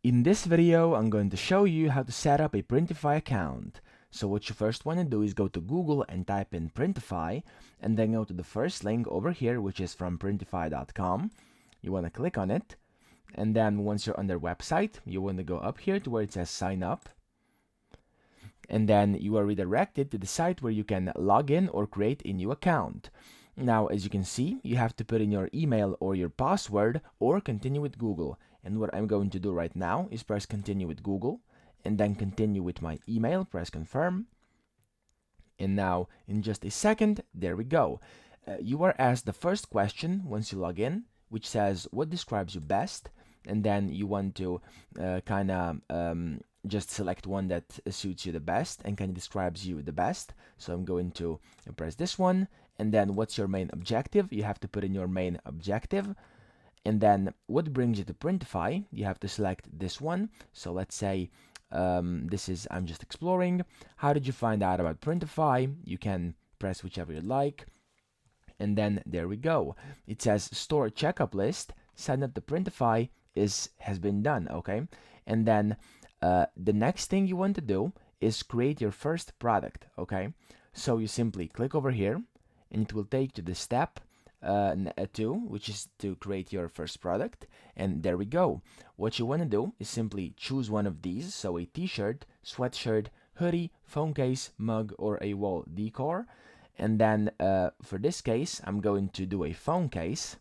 In this video, I'm going to show you how to set up a Printify account. So what you first want to do is go to Google and type in Printify, and then go to the first link over here, which is from printify.com. You want to click on it, and then once you're on their website, you want to go up here to where it says sign up, and then you are redirected to the site where you can log in or create a new account. Now, as you can see, you have to put in your email or your password or continue with Google. And what I'm going to do right now is press continue with Google and then continue with my email, press confirm. And now, in just a second, there we go. You are asked the first question once you log in, which says what describes you best, and then you want to just select one that suits you the best and kind of describes you the best. So I'm going to press this one, and then what's your main objective? You have to put in your main objective. And then what brings you to Printify? You have to select this one. So let's say this is I'm just exploring. How did you find out about Printify? You can press whichever you like. And then there we go. It says store checkup list. Sign up to Printify has been done. Okay. And then the next thing you want to do is create your first product. Okay. So you simply click over here, and it will take you to the step 2, which is to create your first product. And there we go. What you want to do is simply choose one of these, so a t-shirt, sweatshirt, hoodie, phone case, mug, or a wall decor. And then for this case, I'm going to do a phone case.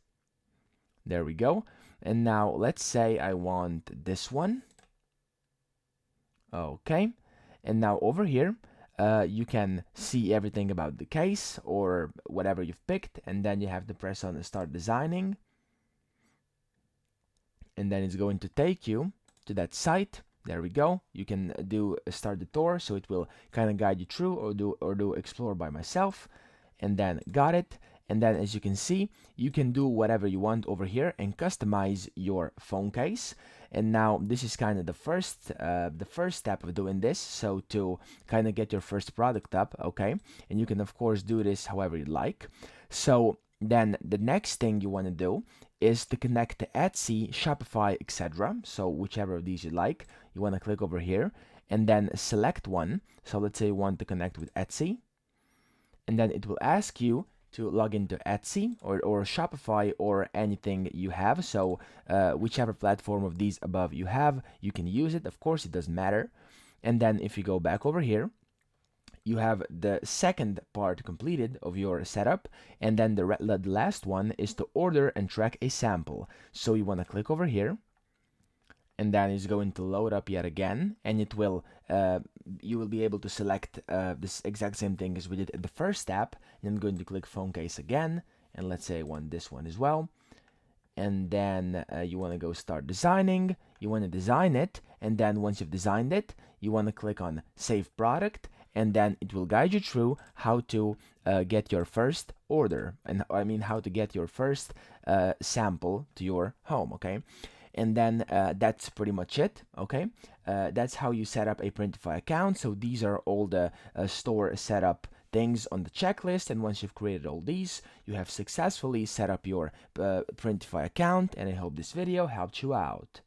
There we go. And now let's say I want this one. Okay. And now over here, you can see everything about the case or whatever you've picked, and then you have to press on start designing, and then it's going to take you to that site. There we go. You can do start the tour, so it will kind of guide you through, or do explore by myself, and then got it. And then as you can see, you can do whatever you want over here and customize your phone case. And now this is kind of the first step of doing this, so to kind of get your first product up. Okay, and you can of course do this however you like. So then the next thing you want to do is to connect to Etsy, Shopify, etc. So whichever of these you like, you want to click over here and then select one. So let's say you want to connect with Etsy, and then it will ask you to log into Etsy or Shopify or anything you have. So whichever platform of these above you have, you can use it. Of course, it doesn't matter. And then if you go back over here, you have the second part completed of your setup, and then the last one is to order and track a sample. So you want to click over here, and then it's going to load up yet again, and it will you will be able to select this exact same thing as we did in the first step. And I'm going to click phone case again, and let's say I want this one as well. And then you want to go start designing. You want to design it, and then once you've designed it, you want to click on save product, and then it will guide you through how to get your first order, and I mean how to get your first sample to your home. Okay. And then that's pretty much it. Okay, that's how you set up a Printify account. So these are all the store setup things on the checklist, and once you've created all these, you have successfully set up your Printify account. And I hope this video helped you out.